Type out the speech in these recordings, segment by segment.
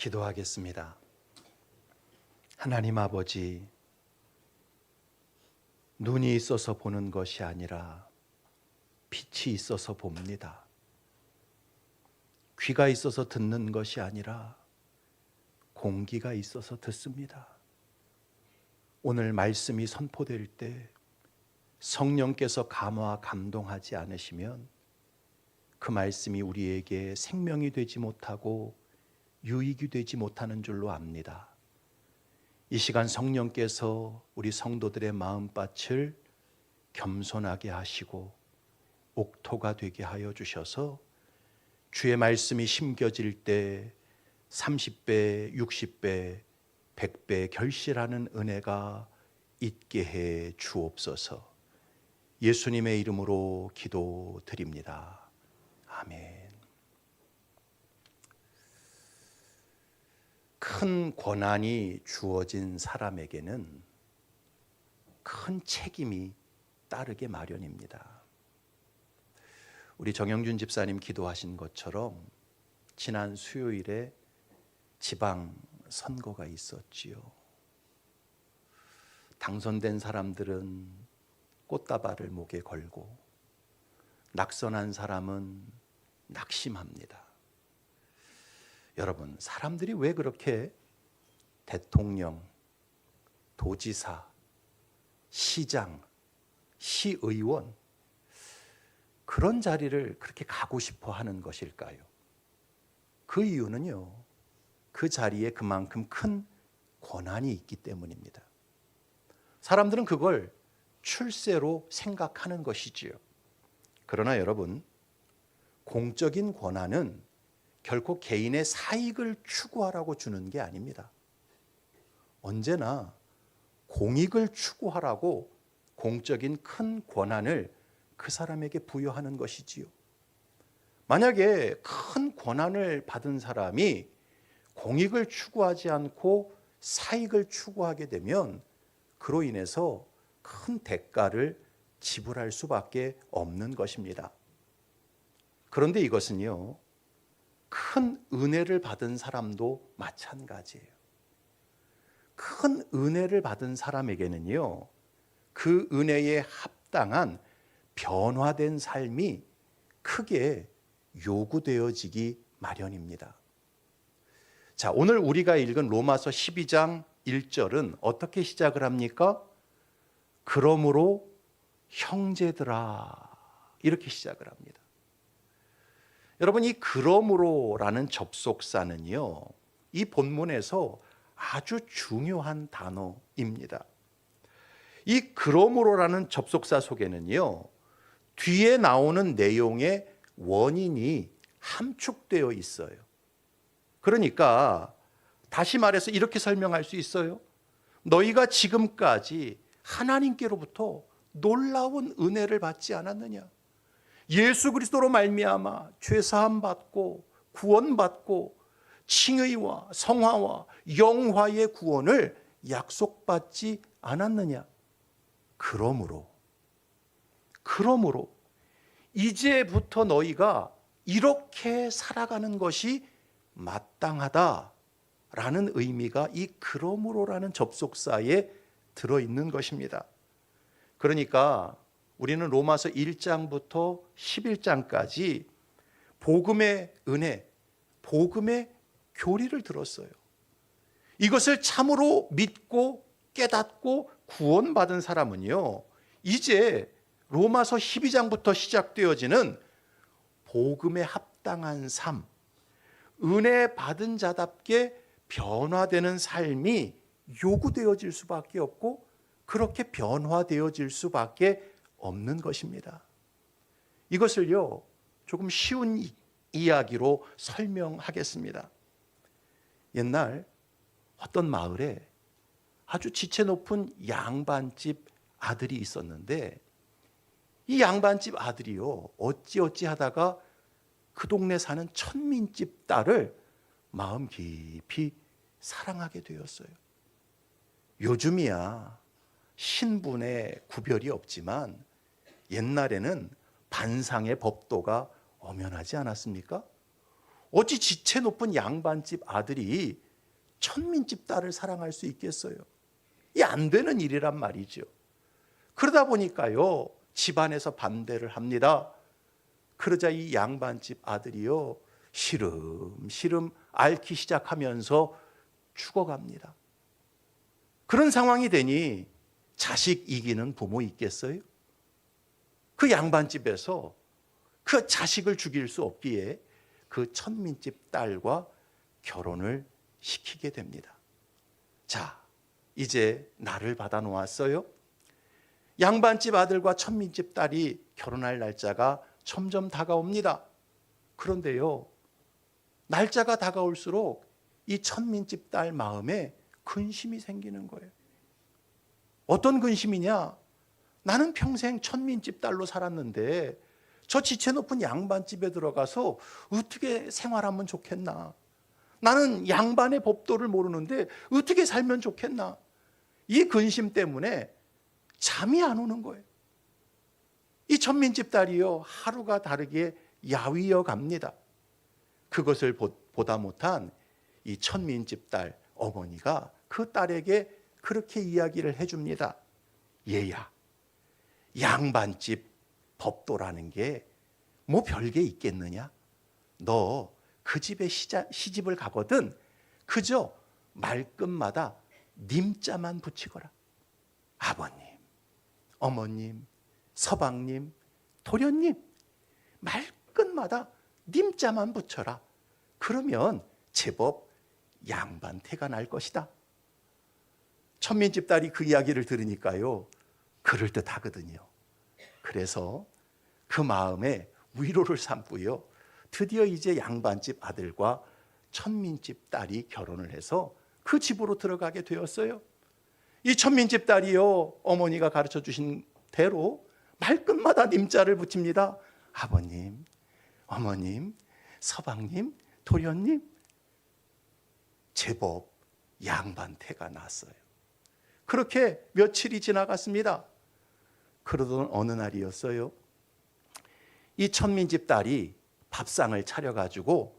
기도하겠습니다. 하나님 아버지, 눈이 있어서 보는 것이 아니라 빛이 있어서 봅니다. 귀가 있어서 듣는 것이 아니라 공기가 있어서 듣습니다. 오늘 말씀이 선포될 때 성령께서 감화 감동하지 않으시면 그 말씀이 우리에게 생명이 되지 못하고 유익이 되지 못하는 줄로 압니다. 이 시간 성령께서 우리 성도들의 마음밭을 겸손하게 하시고 옥토가 되게 하여 주셔서 주의 말씀이 심겨질 때 30배, 60배, 100배 결실하는 은혜가 있게 해 주옵소서. 예수님의 이름으로 기도드립니다. 아멘. 큰 권한이 주어진 사람에게는 큰 책임이 따르게 마련입니다. 우리 정영준 집사님 기도하신 것처럼 지난 수요일에 지방 선거가 있었지요. 당선된 사람들은 꽃다발을 목에 걸고 낙선한 사람은 낙심합니다. 여러분, 사람들이 왜 그렇게 대통령, 도지사, 시장, 시의원 그런 자리를 그렇게 가고 싶어 하는 것일까요? 그 이유는요, 그 자리에 그만큼 큰 권한이 있기 때문입니다. 사람들은 그걸 출세로 생각하는 것이지요. 그러나 여러분, 공적인 권한은 결코 개인의 사익을 추구하라고 주는 게 아닙니다. 언제나 공익을 추구하라고 공적인 큰 권한을 그 사람에게 부여하는 것이지요. 만약에 큰 권한을 받은 사람이 공익을 추구하지 않고 사익을 추구하게 되면 그로 인해서 큰 대가를 지불할 수밖에 없는 것입니다. 그런데 이것은요, 큰 은혜를 받은 사람도 마찬가지예요. 큰 은혜를 받은 사람에게는요, 그 은혜에 합당한 변화된 삶이 크게 요구되어지기 마련입니다. 자, 오늘 우리가 읽은 로마서 12장 1절은 어떻게 시작을 합니까? 그러므로 형제들아, 이렇게 시작을 합니다. 여러분, 이 그러므로라는 접속사는요, 이 본문에서 아주 중요한 단어입니다. 이 그러므로라는 접속사 속에는요, 뒤에 나오는 내용의 원인이 함축되어 있어요. 그러니까 다시 말해서 이렇게 설명할 수 있어요. 너희가 지금까지 하나님께로부터 놀라운 은혜를 받지 않았느냐? 예수 그리스도로 말미암아 죄 사함 받고 구원받고 칭의와 성화와 영화의 구원을 약속받지 않았느냐? 그러므로 이제부터 너희가 이렇게 살아가는 것이 마땅하다라는 의미가 이 그러므로라는 접속사에 들어있는 것입니다. 그러니까 우리는 로마서 1장부터 11장까지 복음의 은혜, 복음의 교리를 들었어요. 이것을 참으로 믿고 깨닫고 구원받은 사람은요, 이제 로마서 12장부터 시작되어지는 복음에 합당한 삶, 은혜 받은 자답게 변화되는 삶이 요구되어질 수밖에 없고 그렇게 변화되어질 수밖에 없는 것입니다. 이것을요, 조금 쉬운 이야기로 설명하겠습니다. 옛날 어떤 마을에 아주 지체 높은 양반집 아들이 있었는데 이 양반집 아들이요, 어찌어찌 하다가 그 동네 사는 천민집 딸을 마음 깊이 사랑하게 되었어요. 요즘이야 신분의 구별이 없지만 옛날에는 반상의 법도가 엄연하지 않았습니까? 어찌 지체 높은 양반집 아들이 천민집 딸을 사랑할 수 있겠어요? 이 안 되는 일이란 말이죠. 그러다 보니까요, 집안에서 반대를 합니다. 그러자 이 양반집 아들이요, 시름시름 앓기 시작하면서 죽어갑니다. 그런 상황이 되니 자식 이기는 부모 있겠어요? 그 양반집에서 그 자식을 죽일 수 없기에 그 천민집 딸과 결혼을 시키게 됩니다. 자, 이제 날을 받아 놓았어요. 양반집 아들과 천민집 딸이 결혼할 날짜가 점점 다가옵니다. 그런데요, 날짜가 다가올수록 이 천민집 딸 마음에 근심이 생기는 거예요. 어떤 근심이냐? 나는 평생 천민집 딸로 살았는데 저 지체 높은 양반집에 들어가서 어떻게 생활하면 좋겠나? 나는 양반의 법도를 모르는데 어떻게 살면 좋겠나? 이 근심 때문에 잠이 안 오는 거예요. 이 천민집 딸이요, 하루가 다르게 야위어 갑니다. 그것을 보다 못한 이 천민집 딸 어머니가 그 딸에게 그렇게 이야기를 해줍니다. 얘야, 양반집 법도라는 게 뭐 별게 있겠느냐? 너 그 집에 시집을 가거든 그저 말끝마다 님자만 붙이거라. 아버님, 어머님, 서방님, 도련님, 말끝마다 님자만 붙여라. 그러면 제법 양반태가 날 것이다. 천민집 딸이 그 이야기를 들으니까요, 그럴듯하거든요. 그래서 그 마음에 위로를 삼고요, 드디어 이제 양반집 아들과 천민집 딸이 결혼을 해서 그 집으로 들어가게 되었어요. 이 천민집 딸이요, 어머니가 가르쳐 주신 대로 말끝마다 님자를 붙입니다. 아버님, 어머님, 서방님, 도련님. 제법 양반태가 났어요. 그렇게 며칠이 지나갔습니다. 그러던 어느 날이었어요. 이 천민집 딸이 밥상을 차려가지고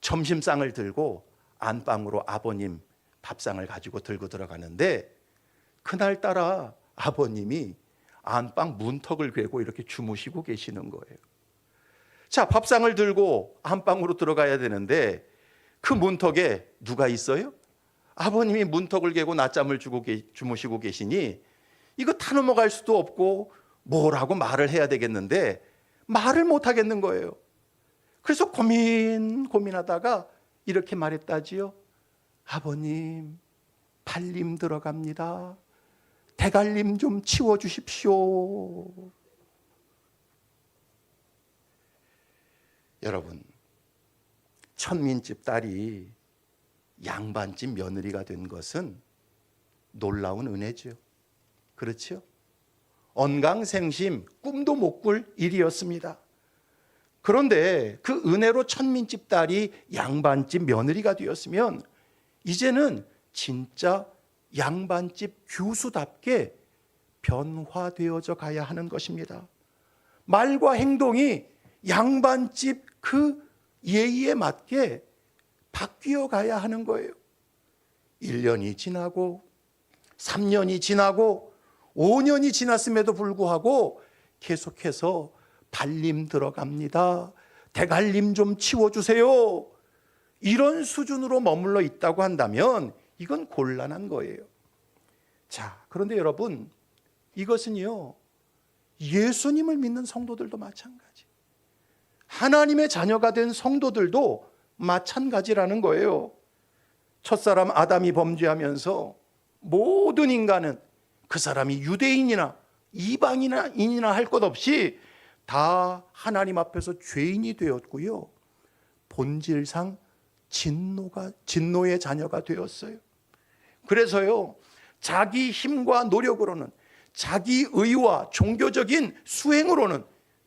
점심상을 들고 안방으로 아버님 밥상을 가지고 들고 들어가는데, 그날따라 아버님이 안방 문턱을 괴고 이렇게 주무시고 계시는 거예요. 자, 밥상을 들고 안방으로 들어가야 되는데 그 문턱에 누가 있어요? 아버님이 문턱을 괴고 낮잠을 주무시고 계시니 이거 타 넘어갈 수도 없고 뭐라고 말을 해야 되겠는데 말을 못 하겠는 거예요. 그래서 고민하다가 이렇게 말했다지요. 아버님, 발림 들어갑니다. 대갈림 좀 치워주십시오. 여러분, 천민집 딸이 양반집 며느리가 된 것은 놀라운 은혜죠. 그렇죠? 언강생심, 꿈도 못 꿀 일이었습니다. 그런데 그 은혜로 천민집 딸이 양반집 며느리가 되었으면 이제는 진짜 양반집 교수답게 변화되어져 가야 하는 것입니다. 말과 행동이 양반집 그 예의에 맞게 바뀌어 가야 하는 거예요. 1년이 지나고 3년이 지나고 5년이 지났음에도 불구하고 계속해서 발림 들어갑니다. 대갈림 좀 치워주세요. 이런 수준으로 머물러 있다고 한다면 이건 곤란한 거예요. 자, 그런데 여러분, 이것은요, 예수님을 믿는 성도들도 마찬가지, 하나님의 자녀가 된 성도들도 마찬가지라는 거예요. 첫사람 아담이 범죄하면서 모든 인간은 그 사람이 유대인이나 이방인이나 할 것 없이 다 하나님 앞에서 죄인이 되었고요, 본질상 진노의 자녀가 되었어요. 그래서요, 자기 힘과 노력으로는, 자기 의와 종교적인 수행으로는,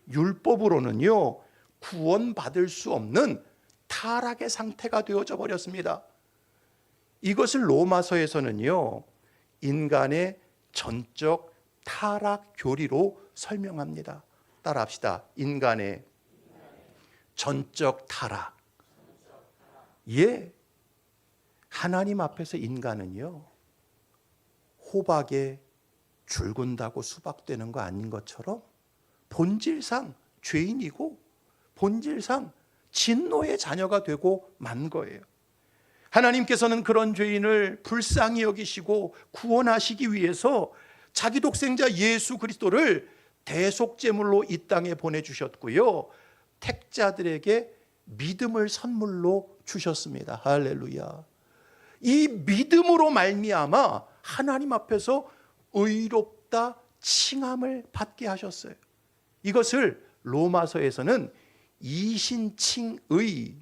율법으로는요, 구원받을 수 없는 타락의 상태가 되어져 버렸습니다. 이것을 로마서에서는요, 인간의 전적 타락 교리로 설명합니다. 따라합시다. 인간의 전적 타락 예, 하나님 앞에서 인간은요, 호박에 줄근다고 수박되는 거 아닌 것처럼 본질상 죄인이고 본질상 진노의 자녀가 되고 만 거예요. 하나님께서는 그런 죄인을 불쌍히 여기시고 구원하시기 위해서 자기 독생자 예수 그리스도를 대속제물로 이 땅에 보내주셨고요, 택자들에게 믿음을 선물로 주셨습니다. 할렐루야. 이 믿음으로 말미암아 하나님 앞에서 의롭다 칭함을 받게 하셨어요. 이것을 로마서에서는 이신칭의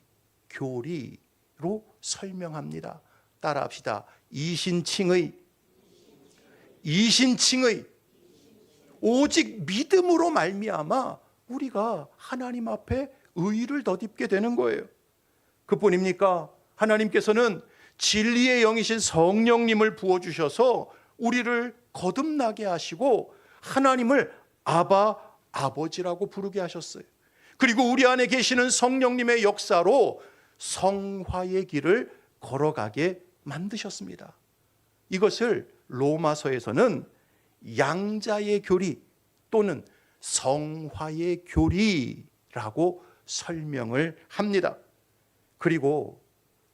교리로 설명합니다. 따라합시다. 이신칭의 오직 믿음으로 말미암아 우리가 하나님 앞에 의를 덧입게 되는 거예요. 그뿐입니까? 하나님께서는 진리의 영이신 성령님을 부어주셔서 우리를 거듭나게 하시고 하나님을 아바, 아버지라고 부르게 하셨어요. 그리고 우리 안에 계시는 성령님의 역사로 성화의 길을 걸어가게 만드셨습니다. 이것을 로마서에서는 양자의 교리 또는 성화의 교리라고 설명을 합니다. 그리고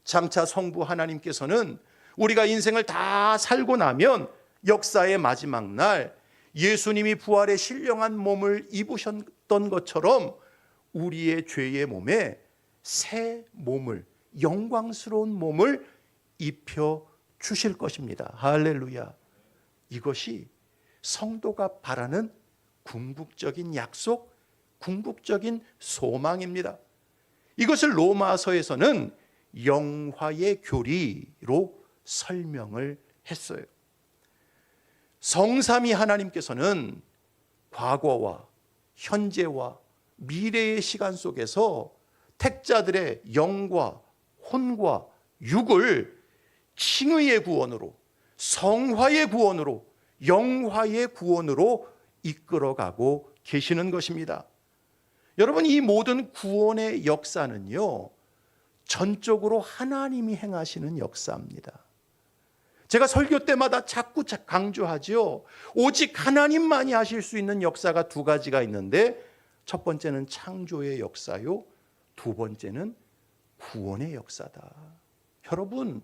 장차 성부 하나님께서는 우리가 인생을 다 살고 나면 역사의 마지막 날 예수님이 부활의 신령한 몸을 입으셨던 것처럼 우리의 죄의 몸에 새 몸을, 영광스러운 몸을 입혀 주실 것입니다. 할렐루야. 이것이 성도가 바라는 궁극적인 약속, 궁극적인 소망입니다. 이것을 로마서에서는 영화의 교리로 설명을 했어요. 성삼위 하나님께서는 과거와 현재와 미래의 시간 속에서 택자들의 영과 혼과 육을 칭의의 구원으로, 성화의 구원으로, 영화의 구원으로 이끌어가고 계시는 것입니다. 여러분, 이 모든 구원의 역사는요, 전적으로 하나님이 행하시는 역사입니다. 제가 설교 때마다 자꾸 강조하죠. 오직 하나님만이 하실 수 있는 역사가 두 가지가 있는데, 첫 번째는 창조의 역사요, 두 번째는 구원의 역사다. 여러분,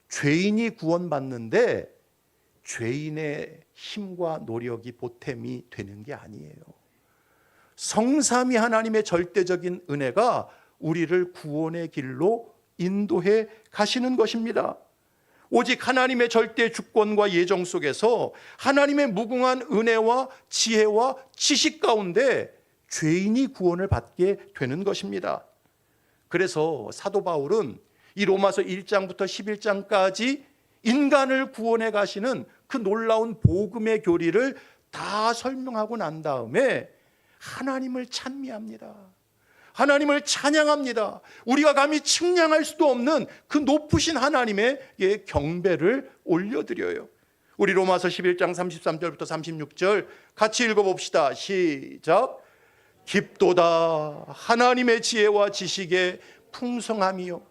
죄인이 구원받는데 죄인의 힘과 노력이 보탬이 되는 게 아니에요. 성삼위 하나님의 절대적인 은혜가 우리를 구원의 길로 인도해 가시는 것입니다. 오직 하나님의 절대 주권과 예정 속에서 하나님의 무궁한 은혜와 지혜와 지식 가운데 죄인이 구원을 받게 되는 것입니다. 그래서 사도 바울은 이 로마서 1장부터 11장까지 인간을 구원해 가시는 그 놀라운 복음의 교리를 다 설명하고 난 다음에 하나님을 찬미합니다. 하나님을 찬양합니다. 우리가 감히 측량할 수도 없는 그 높으신 하나님의 경배를 올려드려요. 우리 로마서 11장 33절부터 36절 같이 읽어봅시다. 시작. 깊도다 하나님의 지혜와 지식의 풍성함이요,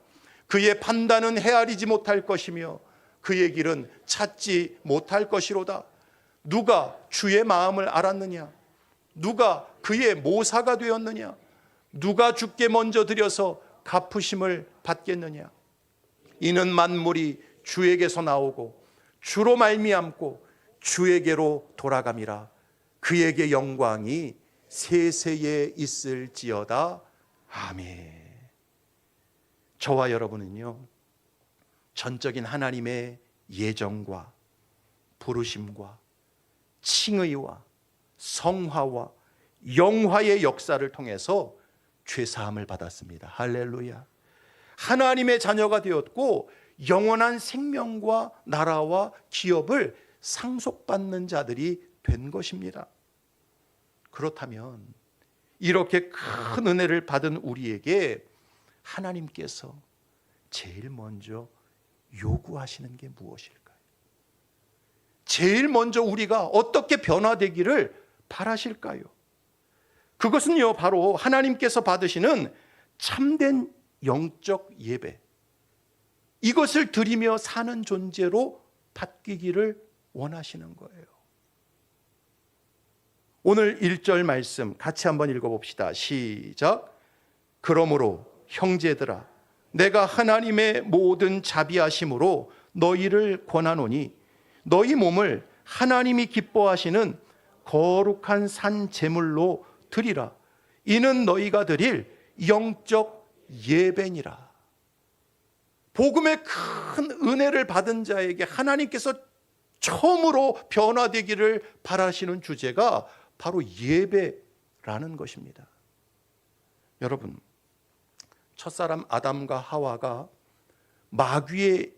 그의 판단은 헤아리지 못할 것이며 그의 길은 찾지 못할 것이로다. 누가 주의 마음을 알았느냐? 누가 그의 모사가 되었느냐? 누가 주께 먼저 드려서 갚으심을 받겠느냐? 이는 만물이 주에게서 나오고 주로 말미암고 주에게로 돌아감이라. 그에게 영광이 세세에 있을지어다. 아멘. 저와 여러분은요, 전적인 하나님의 예정과 부르심과 칭의와 성화와 영화의 역사를 통해서 죄사함을 받았습니다. 할렐루야. 하나님의 자녀가 되었고 영원한 생명과 나라와 기업을 상속받는 자들이 된 것입니다. 그렇다면 이렇게 큰 은혜를 받은 우리에게 하나님께서 제일 먼저 요구하시는 게 무엇일까요? 제일 먼저 우리가 어떻게 변화되기를 바라실까요? 그것은요, 바로 하나님께서 받으시는 참된 영적 예배, 이것을 드리며 사는 존재로 바뀌기를 원하시는 거예요. 오늘 1절 말씀 같이 한번 읽어봅시다. 시작. 그러므로 형제들아, 내가 하나님의 모든 자비하심으로 너희를 권하노니 너희 몸을 하나님이 기뻐하시는 거룩한 산 제물로 드리라. 이는 너희가 드릴 영적 예배니라. 복음의 큰 은혜를 받은 자에게 하나님께서 처음으로 변화되기를 바라시는 주제가 바로 예배라는 것입니다. 여러분, 첫사람 아담과 하와가 마귀의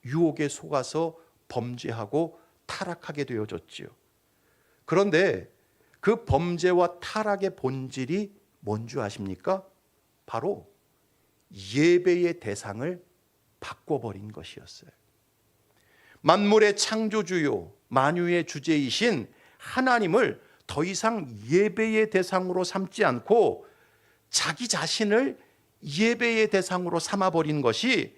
유혹에 속아서 범죄하고 타락하게 되어졌지요. 그런데 그 범죄와 타락의 본질이 뭔지 아십니까? 바로 예배의 대상을 바꿔버린 것이었어요. 만물의 창조주요 만유의 주제이신 하나님을 더 이상 예배의 대상으로 삼지 않고 자기 자신을 예배의 대상으로 삼아버린 것이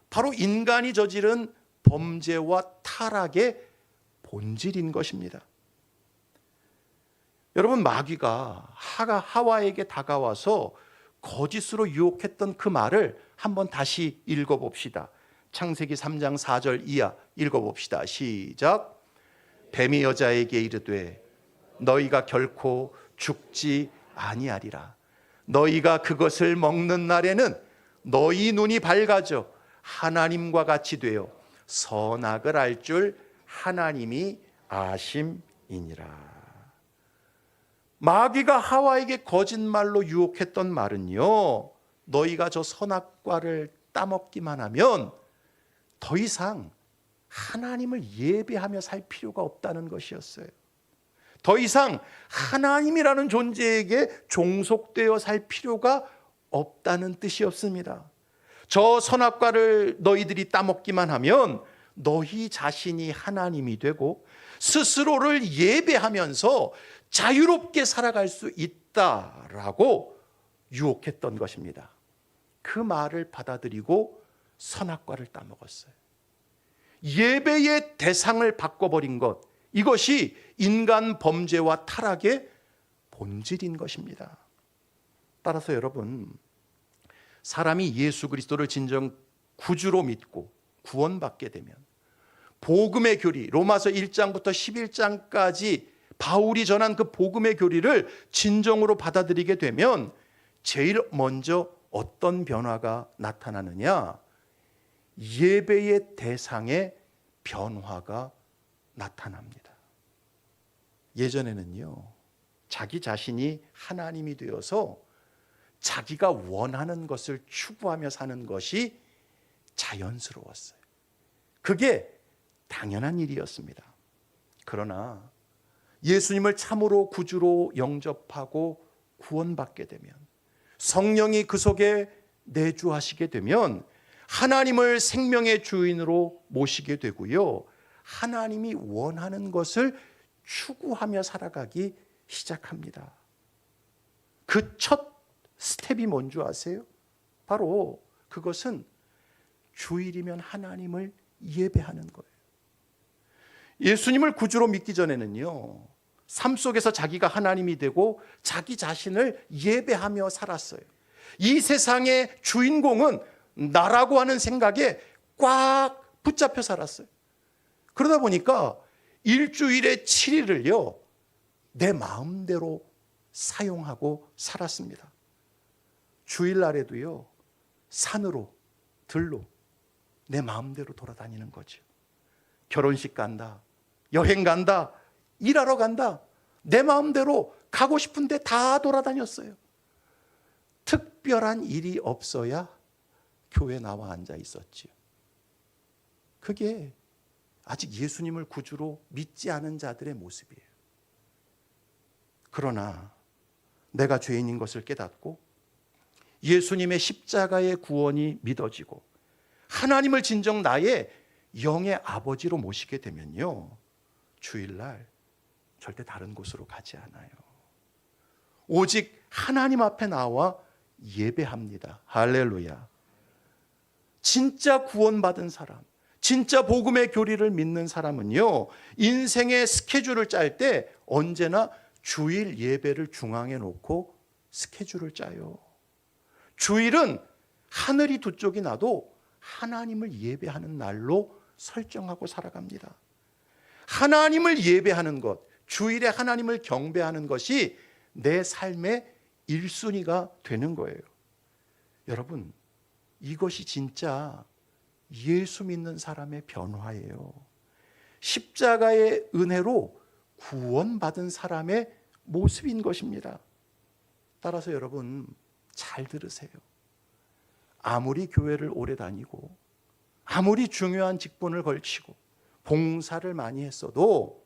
바로 인간이 저지른 범죄와 타락의 본질인 것입니다. 여러분, 마귀가 하와에게 다가와서 거짓으로 유혹했던 그 말을 한번 다시 읽어봅시다. 창세기 3장 4절 이하 읽어봅시다. 시작. 뱀이 여자에게 이르되 너희가 결코 죽지 아니하리라. 너희가 그것을 먹는 날에는 너희 눈이 밝아져 하나님과 같이 되어 선악을 알 줄 하나님이 아심이니라. 마귀가 하와에게 거짓말로 유혹했던 말은요, 너희가 저 선악과를 따먹기만 하면 더 이상 하나님을 예배하며 살 필요가 없다는 것이었어요. 더 이상 하나님이라는 존재에게 종속되어 살 필요가 없다는 뜻이었습니다. 저 선악과를 너희들이 따먹기만 하면 너희 자신이 하나님이 되고 스스로를 예배하면서 자유롭게 살아갈 수 있다라고 유혹했던 것입니다. 그 말을 받아들이고 선악과를 따먹었어요. 예배의 대상을 바꿔버린 것, 이것이 인간 범죄와 타락의 본질인 것입니다. 따라서 여러분, 사람이 예수 그리스도를 진정 구주로 믿고 구원받게 되면 복음의 교리, 로마서 1장부터 11장까지 바울이 전한 그 복음의 교리를 진정으로 받아들이게 되면 제일 먼저 어떤 변화가 나타나느냐? 예배의 대상의 변화가 나타납니다. 예전에는요, 자기 자신이 하나님이 되어서 자기가 원하는 것을 추구하며 사는 것이 자연스러웠어요. 그게 당연한 일이었습니다. 그러나 예수님을 참으로 구주로 영접하고 구원받게 되면, 성령이 그 속에 내주하시게 되면 하나님을 생명의 주인으로 모시게 되고요, 하나님이 원하는 것을 추구하며 살아가기 시작합니다. 그 첫 스텝이 뭔지 아세요? 바로 그것은 주일이면 하나님을 예배하는 거예요. 예수님을 구주로 믿기 전에는요, 삶 속에서 자기가 하나님이 되고 자기 자신을 예배하며 살았어요. 이 세상의 주인공은 나라고 하는 생각에 꽉 붙잡혀 살았어요. 그러다 보니까 일주일에 7일을요, 내 마음대로 사용하고 살았습니다. 주일날에도요, 산으로, 들로 내 마음대로 돌아다니는 거죠. 결혼식 간다, 여행 간다, 일하러 간다, 내 마음대로 가고 싶은데 다 돌아다녔어요. 특별한 일이 없어야 교회 나와 앉아 있었지요. 그게 아직 예수님을 구주로 믿지 않은 자들의 모습이에요. 그러나 내가 죄인인 것을 깨닫고 예수님의 십자가의 구원이 믿어지고 하나님을 진정 나의 영의 아버지로 모시게 되면요, 주일날 절대 다른 곳으로 가지 않아요. 오직 하나님 앞에 나와 예배합니다. 할렐루야. 진짜 구원받은 사람, 진짜 복음의 교리를 믿는 사람은요, 인생의 스케줄을 짤 때 언제나 주일 예배를 중앙에 놓고 스케줄을 짜요. 주일은 하늘이 두 쪽이 나도 하나님을 예배하는 날로 설정하고 살아갑니다. 하나님을 예배하는 것, 주일에 하나님을 경배하는 것이 내 삶의 1순위가 되는 거예요. 여러분, 이것이 진짜 예수 믿는 사람의 변화예요. 십자가의 은혜로 구원받은 사람의 모습인 것입니다. 따라서 여러분, 잘 들으세요. 아무리 교회를 오래 다니고 아무리 중요한 직분을 걸치고 봉사를 많이 했어도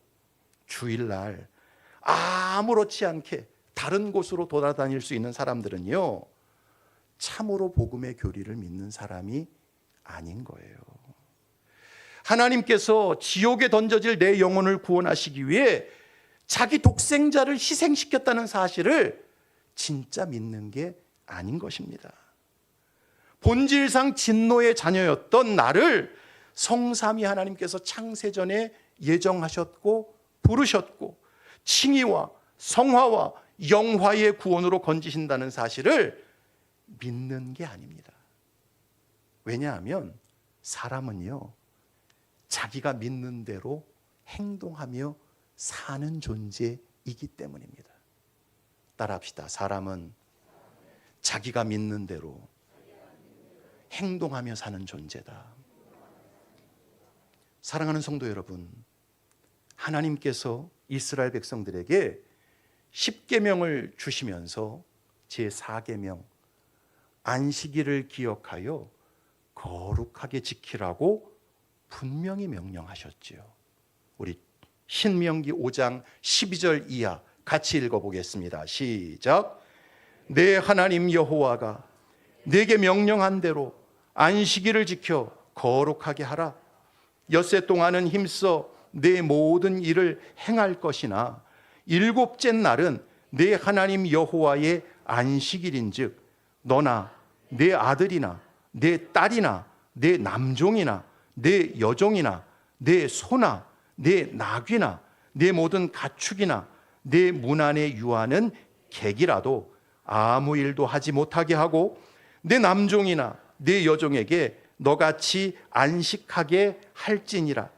주일날 아무렇지 않게 다른 곳으로 돌아다닐 수 있는 사람들은요, 참으로 복음의 교리를 믿는 사람이 아닌 거예요. 하나님께서 지옥에 던져질 내 영혼을 구원하시기 위해 자기 독생자를 희생시켰다는 사실을 진짜 믿는 게 아닌 것입니다. 본질상 진노의 자녀였던 나를 성삼위 하나님께서 창세전에 예정하셨고 부르셨고 칭의와 성화와 영화의 구원으로 건지신다는 사실을 믿는 게 아닙니다. 왜냐하면 사람은요, 자기가 믿는 대로 행동하며 사는 존재이기 때문입니다. 따라합시다. 사람은 자기가 믿는 대로 행동하며 사는 존재다. 사랑하는 성도 여러분, 하나님께서 이스라엘 백성들에게 10계명을 주시면서 제4계명 안식일을 기억하여 거룩하게 지키라고 분명히 명령하셨지요. 우리 신명기 5장 12절 이하 같이 읽어보겠습니다. 시작. 내 하나님 여호와가 내게 명령한 대로 안식일을 지켜 거룩하게 하라. 엿새 동안은 힘써 내 모든 일을 행할 것이나 일곱째 날은 내 하나님 여호와의 안식일인즉 너나 내 아들이나 내 딸이나 내 남종이나 내 여종이나 내 소나 내 나귀나 내 모든 가축이나 내 문 안에 유하는 객이라도 아무 일도 하지 못하게 하고 내 남종이나 내 여종에게 너같이 안식하게 할지니라.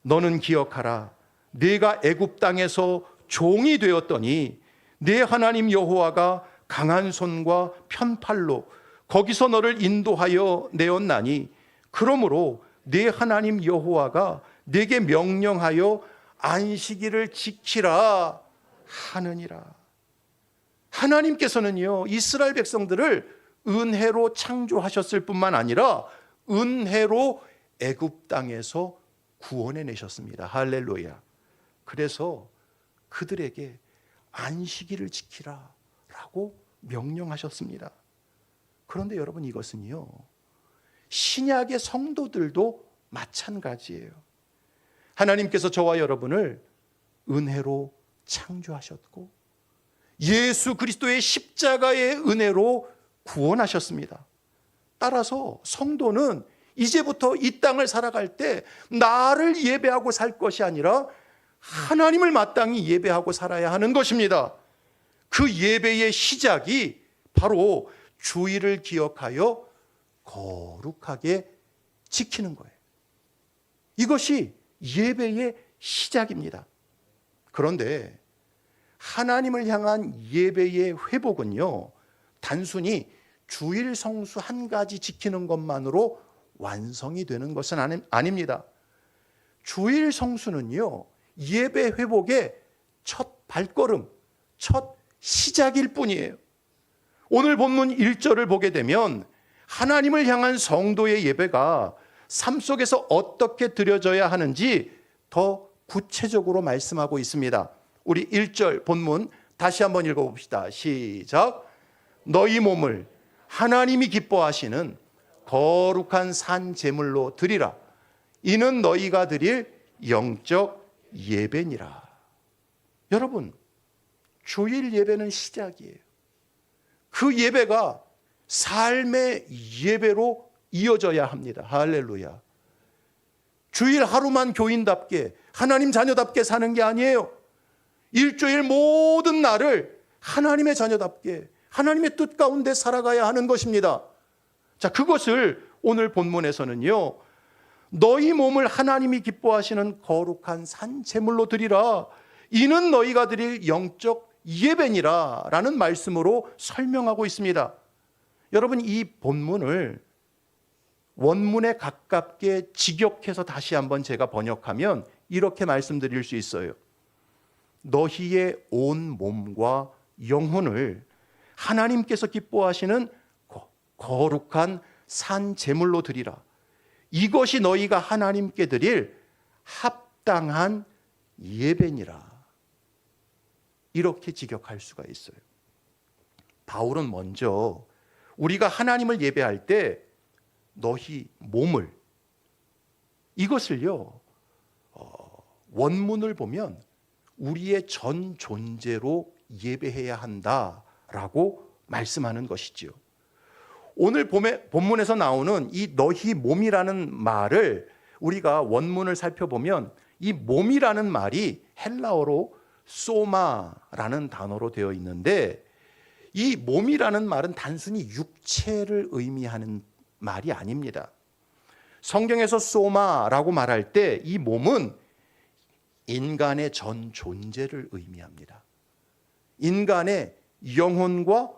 너는 기억하라. 네가 애굽 땅에서 종이 되었더니 내 하나님 여호와가 강한 손과 편팔로 거기서 너를 인도하여 내었나니 그러므로 네 하나님 여호와가 네게 명령하여 안식일을 지키라 하느니라. 하나님께서는요, 이스라엘 백성들을 은혜로 창조하셨을 뿐만 아니라 은혜로 애굽 땅에서 구원해 내셨습니다. 할렐루야. 그래서 그들에게 안식일을 지키라 라고 명령하셨습니다. 그런데 여러분, 이것은요, 신약의 성도들도 마찬가지예요. 하나님께서 저와 여러분을 은혜로 창조하셨고 예수 그리스도의 십자가의 은혜로 구원하셨습니다. 따라서 성도는 이제부터 이 땅을 살아갈 때 나를 예배하고 살 것이 아니라 하나님을 마땅히 예배하고 살아야 하는 것입니다. 그 예배의 시작이 바로 주일을 기억하여 거룩하게 지키는 거예요. 이것이 예배의 시작입니다. 그런데 하나님을 향한 예배의 회복은요, 단순히 주일 성수 한 가지 지키는 것만으로 완성이 되는 것은 아닙니다. 주일 성수는요, 예배 회복의 첫 발걸음, 첫 시작일 뿐이에요. 오늘 본문 1절을 보게 되면 하나님을 향한 성도의 예배가 삶 속에서 어떻게 드려져야 하는지 더 구체적으로 말씀하고 있습니다. 우리 1절 본문 다시 한번 읽어봅시다. 시작. 너희 몸을 하나님이 기뻐하시는 거룩한 산 제물로 드리라. 이는 너희가 드릴 영적 예배니라. 여러분, 주일 예배는 시작이에요. 그 예배가 삶의 예배로 이어져야 합니다. 할렐루야. 주일 하루만 교인답게 하나님 자녀답게 사는 게 아니에요. 일주일 모든 날을 하나님의 자녀답게 하나님의 뜻 가운데 살아가야 하는 것입니다. 자, 그것을 오늘 본문에서는요, 너희 몸을 하나님이 기뻐하시는 거룩한 산 제물로 드리라. 이는 너희가 드릴 영적 예배니라 라는 말씀으로 설명하고 있습니다. 여러분, 이 본문을 원문에 가깝게 직역해서 다시 한번 제가 번역하면 이렇게 말씀드릴 수 있어요. 너희의 온 몸과 영혼을 하나님께서 기뻐하시는 거룩한 산 제물로 드리라. 이것이 너희가 하나님께 드릴 합당한 예배니라. 이렇게 직역할 수가 있어요. 바울은 먼저 우리가 하나님을 예배할 때 너희 몸을, 이것을요, 원문을 보면 우리의 전 존재로 예배해야 한다라고 말씀하는 것이지요. 오늘 본문에서 나오는 이 너희 몸이라는 말을 우리가 원문을 살펴보면 이 몸이라는 말이 헬라어로 소마라는 단어로 되어 있는데, 이 몸이라는 말은 단순히 육체를 의미하는 말이 아닙니다. 성경에서 소마라고 말할 때 이 몸은 인간의 전 존재를 의미합니다. 인간의 영혼과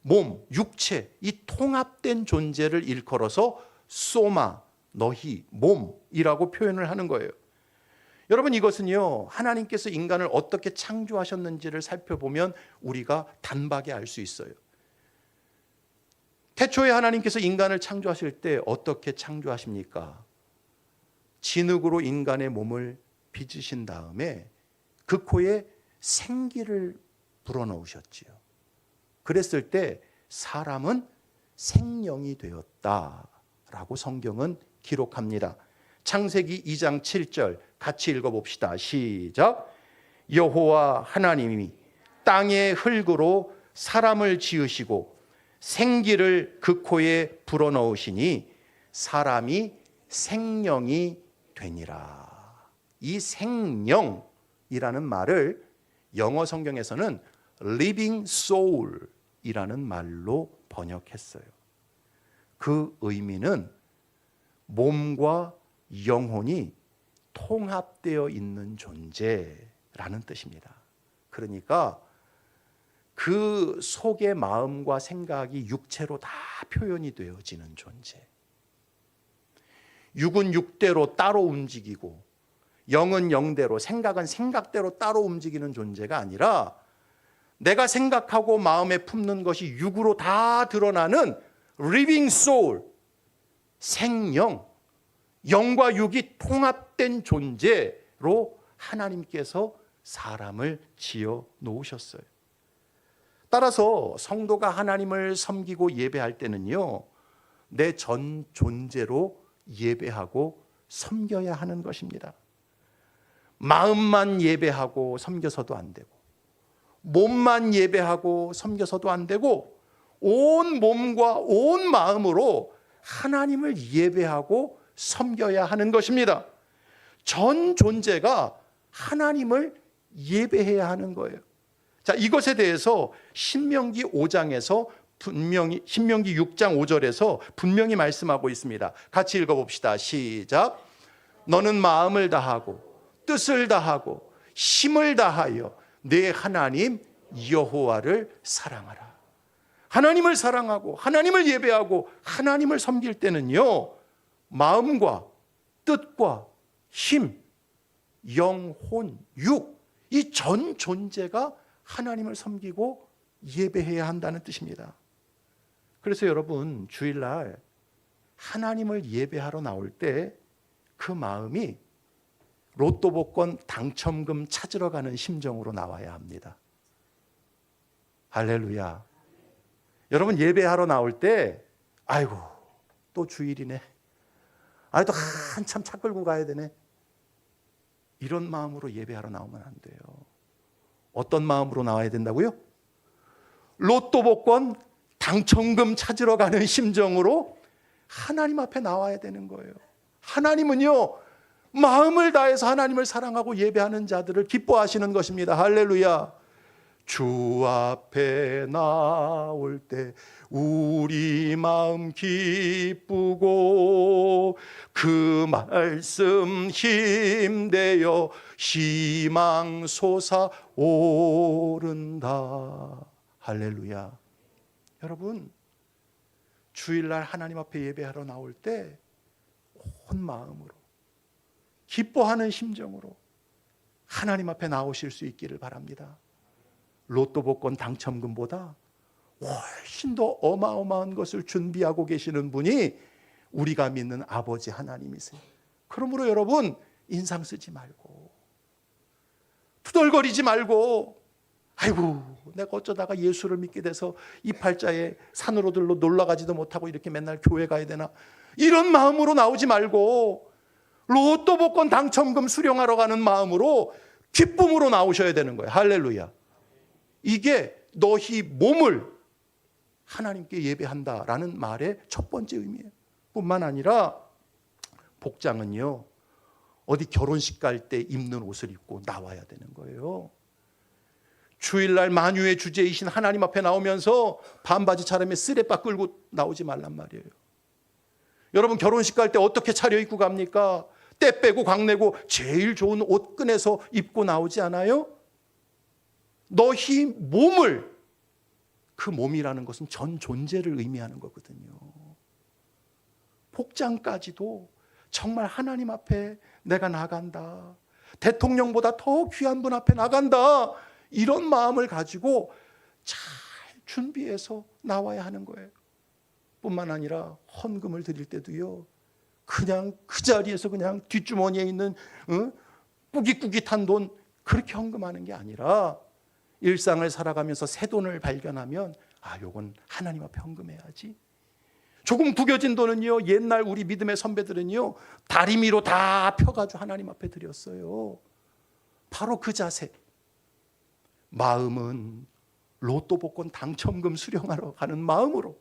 몸, 육체, 이 통합된 존재를 일컬어서 소마, 너희 몸이라고 표현을 하는 거예요. 여러분, 이것은요, 하나님께서 인간을 어떻게 창조하셨는지를 살펴보면 우리가 단박에 알 수 있어요. 태초에 하나님께서 인간을 창조하실 때 어떻게 창조하십니까? 진흙으로 인간의 몸을 빚으신 다음에 그 코에 생기를 불어넣으셨지요. 그랬을 때 사람은 생명이 되었다라고 성경은 기록합니다. 창세기 2장 7절 같이 읽어봅시다. 시작. 여호와 하나님이 땅의 흙으로 사람을 지으시고 생기를 그 코에 불어넣으시니 사람이 생명이 되니라. 이 생명이라는 말을 영어 성경에서는 living soul이라는 말로 번역했어요. 그 의미는 몸과 영혼이 통합되어 있는 존재라는 뜻입니다. 그러니까 그 속의 마음과 생각이 육체로 다 표현이 되어지는 존재. 육은 육대로 따로 움직이고 영은 영대로, 생각은 생각대로 따로 움직이는 존재가 아니라 내가 생각하고 마음에 품는 것이 육으로 다 드러나는 living soul, 생명, 영과 육이 통합된 존재로 하나님께서 사람을 지어 놓으셨어요. 따라서 성도가 하나님을 섬기고 예배할 때는요, 내 전 존재로 예배하고 섬겨야 하는 것입니다. 마음만 예배하고 섬겨서도 안 되고, 몸만 예배하고 섬겨서도 안 되고, 온 몸과 온 마음으로 하나님을 예배하고 섬겨야 하는 것입니다. 전 존재가 하나님을 예배해야 하는 거예요. 자, 이것에 대해서 신명기 5장에서 분명히, 신명기 6장 5절에서 분명히 말씀하고 있습니다. 같이 읽어봅시다. 시작. 너는 마음을 다하고 뜻을 다하고 힘을 다하여 내 하나님 여호와를 사랑하라. 하나님을 사랑하고 하나님을 예배하고 하나님을 섬길 때는요, 마음과 뜻과 힘, 영혼, 육, 이 전 존재가 하나님을 섬기고 예배해야 한다는 뜻입니다. 그래서 여러분, 주일날 하나님을 예배하러 나올 때 그 마음이 로또 복권 당첨금 찾으러 가는 심정으로 나와야 합니다. 할렐루야. 여러분, 예배하러 나올 때 아이고 또 주일이네, 또 한참 차 끌고 가야 되네, 이런 마음으로 예배하러 나오면 안 돼요. 어떤 마음으로 나와야 된다고요? 로또 복권 당첨금 찾으러 가는 심정으로 하나님 앞에 나와야 되는 거예요. 하나님은요, 마음을 다해서 하나님을 사랑하고 예배하는 자들을 기뻐하시는 것입니다. 할렐루야. 주 앞에 나올 때 우리 마음 기쁘고 그 말씀 힘되어 희망 솟아오른다. 할렐루야. 여러분, 주일날 하나님 앞에 예배하러 나올 때 온 마음으로 기뻐하는 심정으로 하나님 앞에 나오실 수 있기를 바랍니다. 로또 복권 당첨금보다 훨씬 더 어마어마한 것을 준비하고 계시는 분이 우리가 믿는 아버지 하나님이세요. 그러므로 여러분, 인상 쓰지 말고 투덜거리지 말고 아이고 내가 어쩌다가 예수를 믿게 돼서 이 팔자에 산으로들로 놀러가지도 못하고 이렇게 맨날 교회 가야 되나, 이런 마음으로 나오지 말고 로또 복권 당첨금 수령하러 가는 마음으로 기쁨으로 나오셔야 되는 거예요. 할렐루야. 이게 너희 몸을 하나님께 예배한다라는 말의 첫 번째 의미예요. 뿐만 아니라 복장은요, 어디 결혼식 갈 때 입는 옷을 입고 나와야 되는 거예요. 주일날 만유의 주제이신 하나님 앞에 나오면서 반바지 차림에 쓰레빠 끌고 나오지 말란 말이에요. 여러분, 결혼식 갈 때 어떻게 차려입고 갑니까? 때 빼고 광내고 제일 좋은 옷 꺼내서 입고 나오지 않아요? 너희 몸을, 그 몸이라는 것은 전 존재를 의미하는 거거든요. 복장까지도 정말 하나님 앞에 내가 나간다, 대통령보다 더 귀한 분 앞에 나간다, 이런 마음을 가지고 잘 준비해서 나와야 하는 거예요. 뿐만 아니라 헌금을 드릴 때도요, 그냥 그 자리에서 그냥 뒷주머니에 있는 꾸깃꾸깃한 돈 그렇게 헌금하는 게 아니라 일상을 살아가면서 새 돈을 발견하면 요건 하나님 앞에 헌금해야지. 조금 구겨진 돈은요, 옛날 우리 믿음의 선배들은요 다리미로 다 펴가지고 하나님 앞에 드렸어요. 바로 그 자세. 마음은 로또 복권 당첨금 수령하러 가는 마음으로,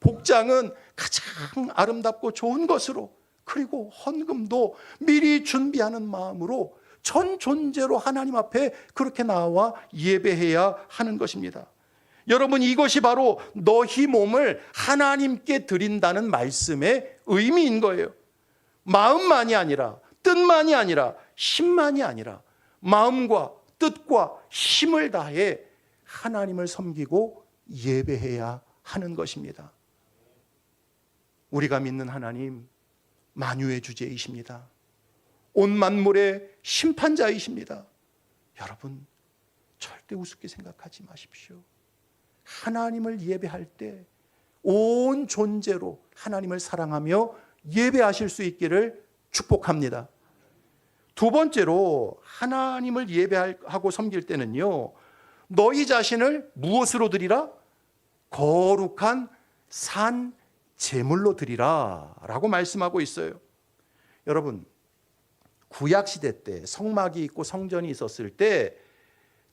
복장은 가장 아름답고 좋은 것으로, 그리고 헌금도 미리 준비하는 마음으로 전 존재로 하나님 앞에 그렇게 나와 예배해야 하는 것입니다. 여러분, 이것이 바로 너희 몸을 하나님께 드린다는 말씀의 의미인 거예요. 마음만이 아니라, 뜻만이 아니라, 힘만이 아니라 마음과 뜻과 힘을 다해 하나님을 섬기고 예배해야 하는 것입니다. 우리가 믿는 하나님, 만유의 주제이십니다. 온 만물의 심판자이십니다. 여러분, 절대 우습게 생각하지 마십시오. 하나님을 예배할 때 온 존재로 하나님을 사랑하며 예배하실 수 있기를 축복합니다. 두 번째로, 하나님을 예배하고 섬길 때는요, 너희 자신을 무엇으로 드리라? 거룩한 산 제물로 드리라 라고 말씀하고 있어요. 여러분, 구약시대 때 성막이 있고 성전이 있었을 때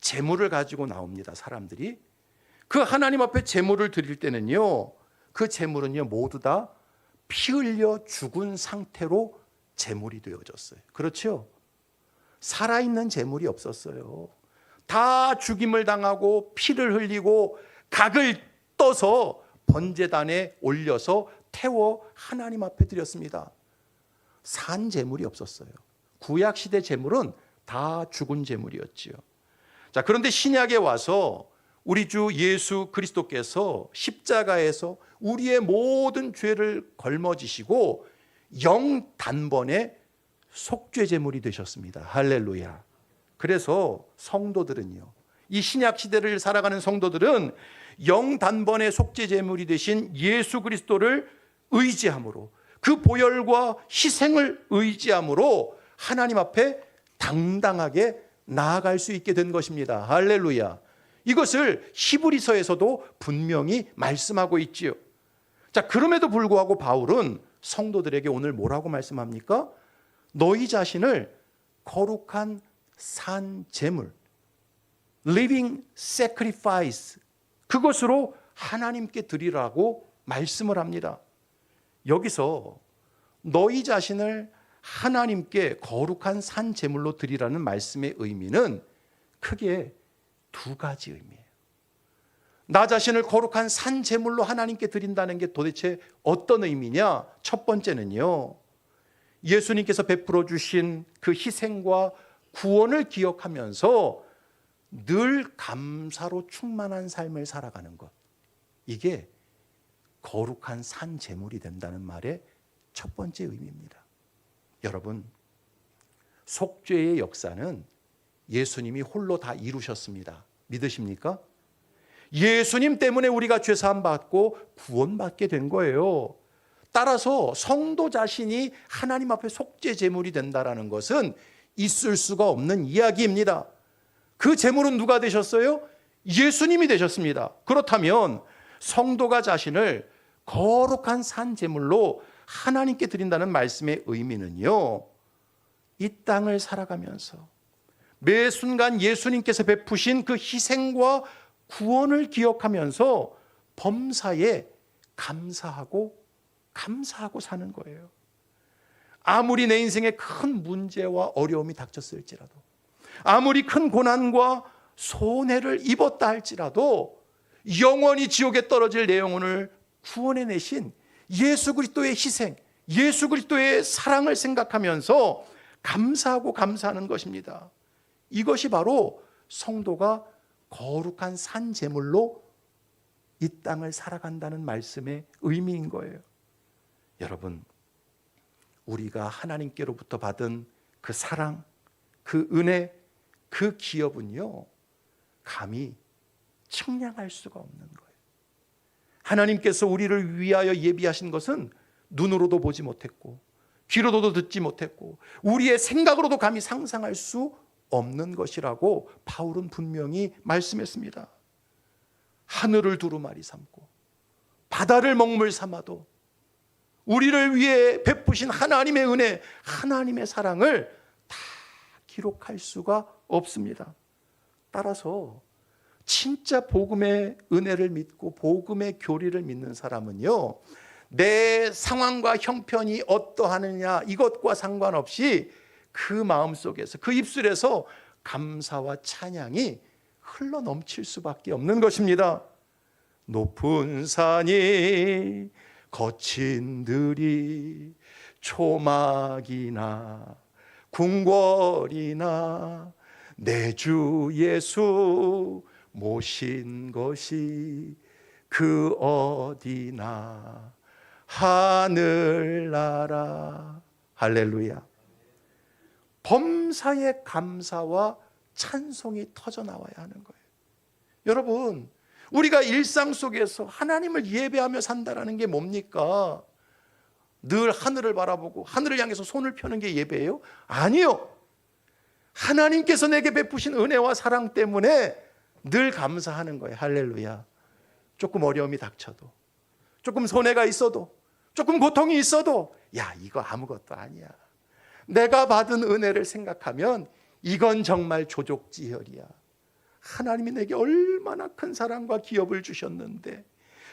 제물을 가지고 나옵니다. 사람들이 그 하나님 앞에 제물을 드릴 때는요, 그 제물은요 모두 다 피 흘려 죽은 상태로 제물이 되어졌어요. 그렇죠? 살아있는 제물이 없었어요. 다 죽임을 당하고 피를 흘리고 각을 떠서 번제단에 올려서 태워 하나님 앞에 드렸습니다. 산 제물이 없었어요. 구약시대 제물은 다 죽은 제물이었지요. 자, 그런데 신약에 와서 우리 주 예수 그리스도께서 십자가에서 우리의 모든 죄를 걸머지시고 영단번에 속죄 제물이 되셨습니다. 할렐루야. 그래서 성도들은요, 이 신약 시대를 살아가는 성도들은 영단번에 속죄 제물이 되신 예수 그리스도를 의지함으로, 그 보혈과 희생을 의지함으로 하나님 앞에 당당하게 나아갈 수 있게 된 것입니다. 할렐루야. 이것을 히브리서에서도 분명히 말씀하고 있지요. 자, 그럼에도 불구하고 바울은 성도들에게 오늘 뭐라고 말씀합니까? 너희 자신을 거룩한 산 제물, living sacrifice, 그것으로 하나님께 드리라고 말씀을 합니다. 여기서 너희 자신을 하나님께 거룩한 산 제물로 드리라는 말씀의 의미는 크게 두 가지 의미예요. 나 자신을 거룩한 산 제물로 하나님께 드린다는 게 도대체 어떤 의미냐? 첫 번째는요, 예수님께서 베풀어 주신 그 희생과 구원을 기억하면서 늘 감사로 충만한 삶을 살아가는 것, 이게 거룩한 산 제물이 된다는 말의 첫 번째 의미입니다. 여러분, 속죄의 역사는 예수님이 홀로 다 이루셨습니다. 믿으십니까? 예수님 때문에 우리가 죄사함 받고 구원받게 된 거예요. 따라서 성도 자신이 하나님 앞에 속죄 제물이 된다는 것은 있을 수가 없는 이야기입니다. 그 제물은 누가 되셨어요? 예수님이 되셨습니다. 그렇다면 성도가 자신을 거룩한 산 제물로 하나님께 드린다는 말씀의 의미는요, 이 땅을 살아가면서 매 순간 예수님께서 베푸신 그 희생과 구원을 기억하면서 범사에 감사하고 사는 거예요. 아무리 내 인생에 큰 문제와 어려움이 닥쳤을지라도, 아무리 큰 고난과 손해를 입었다 할지라도 영원히 지옥에 떨어질 내 영혼을 구원해내신 예수 그리스도의 희생, 예수 그리스도의 사랑을 생각하면서 감사하고 감사하는 것입니다. 이것이 바로 성도가 거룩한 산 제물로 이 땅을 살아간다는 말씀의 의미인 거예요. 여러분, 우리가 하나님께로부터 받은 그 사랑, 그 은혜, 그 기업은요, 감히 측량할 수가 없는 거예요. 하나님께서 우리를 위하여 예비하신 것은 눈으로도 보지 못했고 귀로도 듣지 못했고 우리의 생각으로도 감히 상상할 수 없는 것이라고 바울은 분명히 말씀했습니다. 하늘을 두루마리 삼고 바다를 먹물 삼아도 우리를 위해 베푸신 하나님의 은혜, 하나님의 사랑을 다 기록할 수가 없습니다. 따라서 진짜 복음의 은혜를 믿고 복음의 교리를 믿는 사람은요, 내 상황과 형편이 어떠하느냐 이것과 상관없이 그 마음속에서, 그 입술에서 감사와 찬양이 흘러 넘칠 수밖에 없는 것입니다. 높은 산이 거친 들이 초막이나 궁궐이나 내 주 예수 모신 것이 그 어디나 하늘나라. 할렐루야. 범사의 감사와 찬송이 터져나와야 하는 거예요. 여러분, 우리가 일상 속에서 하나님을 예배하며 산다는 게 뭡니까? 늘 하늘을 바라보고 하늘을 향해서 손을 펴는 게 예배예요? 아니요. 하나님께서 내게 베푸신 은혜와 사랑 때문에 늘 감사하는 거예요. 할렐루야. 조금 어려움이 닥쳐도, 조금 손해가 있어도, 조금 고통이 있어도, 야, 이거 아무것도 아니야. 내가 받은 은혜를 생각하면 이건 정말 조족지혈이야. 하나님이 내게 얼마나 큰 사랑과 기업을 주셨는데,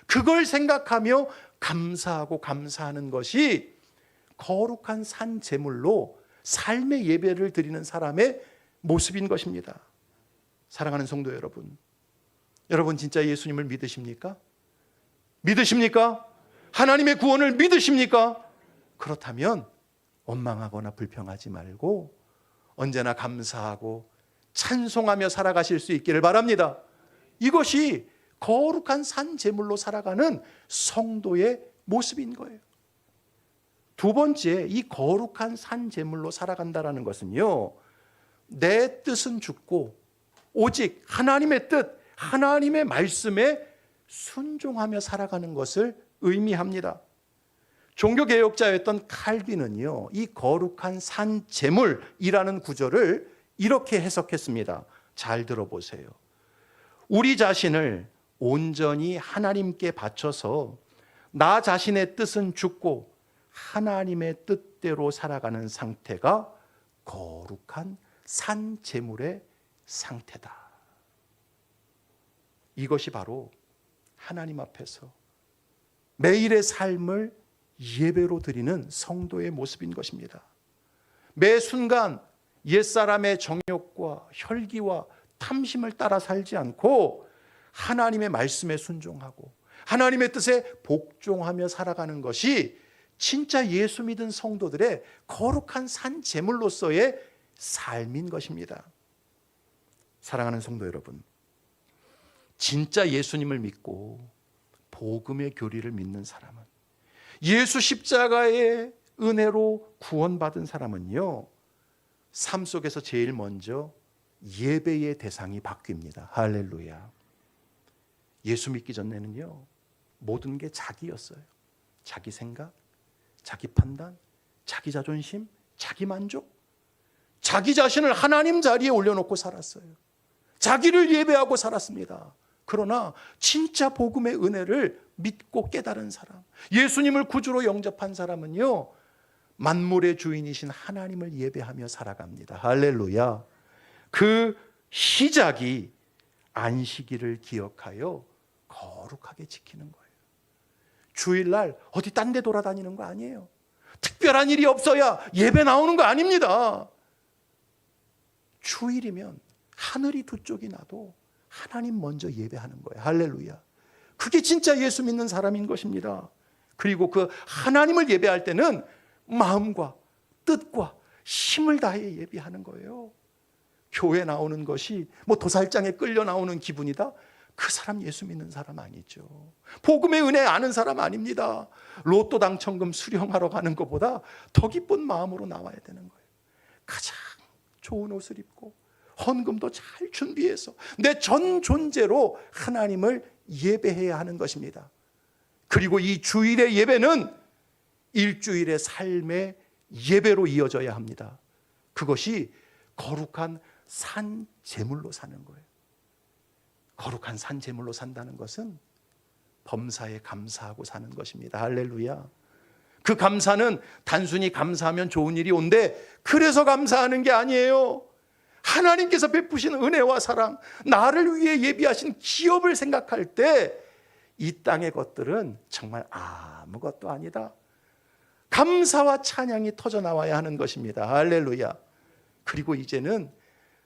그걸 생각하며 감사하고 감사하는 것이 거룩한 산 제물로 삶의 예배를 드리는 사람의 모습인 것입니다. 사랑하는 성도 여러분, 여러분 진짜 예수님을 믿으십니까? 믿으십니까? 하나님의 구원을 믿으십니까? 그렇다면 원망하거나 불평하지 말고 언제나 감사하고 찬송하며 살아가실 수 있기를 바랍니다. 이것이 거룩한 산 제물로 살아가는 성도의 모습인 거예요. 두 번째, 이 거룩한 산 제물로 살아간다는 것은요, 내 뜻은 죽고 오직 하나님의 뜻, 하나님의 말씀에 순종하며 살아가는 것을 의미합니다. 종교개혁자였던 칼빈은요, 이 거룩한 산 제물이라는 구절을 이렇게 해석했습니다. 잘 들어보세요. 우리 자신을 온전히 하나님께 바쳐서 나 자신의 뜻은 죽고 하나님의 뜻대로 살아가는 상태가 거룩한 산 제물의 상태다. 이것이 바로 하나님 앞에서 매일의 삶을 예배로 드리는 성도의 모습인 것입니다. 매 순간 옛사람의 정욕과 혈기와 탐심을 따라 살지 않고 하나님의 말씀에 순종하고 하나님의 뜻에 복종하며 살아가는 것이 진짜 예수 믿은 성도들의 거룩한 산 제물로서의 삶인 것입니다. 사랑하는 성도 여러분, 진짜 예수님을 믿고 복음의 교리를 믿는 사람은, 예수 십자가의 은혜로 구원받은 사람은요, 삶 속에서 제일 먼저 예배의 대상이 바뀝니다. 할렐루야. 예수 믿기 전에는요, 모든 게 자기였어요. 자기 생각, 자기 판단, 자기 자존심, 자기 만족, 자기 자신을 하나님 자리에 올려놓고 살았어요. 자기를 예배하고 살았습니다. 그러나 진짜 복음의 은혜를 믿고 깨달은 사람, 예수님을 구주로 영접한 사람은요, 만물의 주인이신 하나님을 예배하며 살아갑니다. 할렐루야. 그 시작이 안식일을 기억하여 거룩하게 지키는 거예요. 주일날 어디 딴 데 돌아다니는 거 아니에요. 특별한 일이 없어야 예배 나오는 거 아닙니다. 주일이면 하늘이 두 쪽이 나도 하나님 먼저 예배하는 거예요. 할렐루야. 그게 진짜 예수 믿는 사람인 것입니다. 그리고 그 하나님을 예배할 때는 마음과 뜻과 힘을 다해 예배하는 거예요. 교회 나오는 것이 뭐 도살장에 끌려 나오는 기분이다? 그 사람 예수 믿는 사람 아니죠. 복음의 은혜 아는 사람 아닙니다. 로또 당첨금 수령하러 가는 것보다 더 기쁜 마음으로 나와야 되는 거예요. 가장 좋은 옷을 입고 헌금도 잘 준비해서 내 전 존재로 하나님을 예배해야 하는 것입니다. 그리고 이 주일의 예배는 일주일의 삶의 예배로 이어져야 합니다. 그것이 거룩한 산 제물로 사는 거예요. 거룩한 산 제물로 산다는 것은 범사에 감사하고 사는 것입니다. 할렐루야. 그 감사는 단순히 감사하면 좋은 일이 온대 그래서 감사하는 게 아니에요. 하나님께서 베푸신 은혜와 사랑, 나를 위해 예비하신 기업을 생각할 때 이 땅의 것들은 정말 아무것도 아니다. 감사와 찬양이 터져 나와야 하는 것입니다. 할렐루야. 그리고 이제는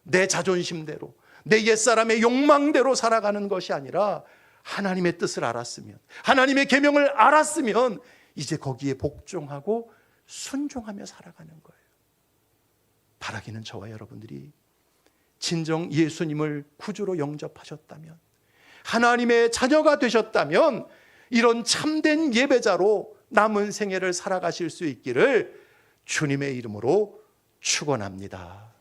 내 자존심대로, 내 옛사람의 욕망대로 살아가는 것이 아니라 하나님의 뜻을 알았으면, 하나님의 계명을 알았으면 이제 거기에 복종하고 순종하며 살아가는 거예요. 바라기는 저와 여러분들이 진정 예수님을 구주로 영접하셨다면, 하나님의 자녀가 되셨다면 이런 참된 예배자로 남은 생애를 살아가실 수 있기를 주님의 이름으로 축원합니다.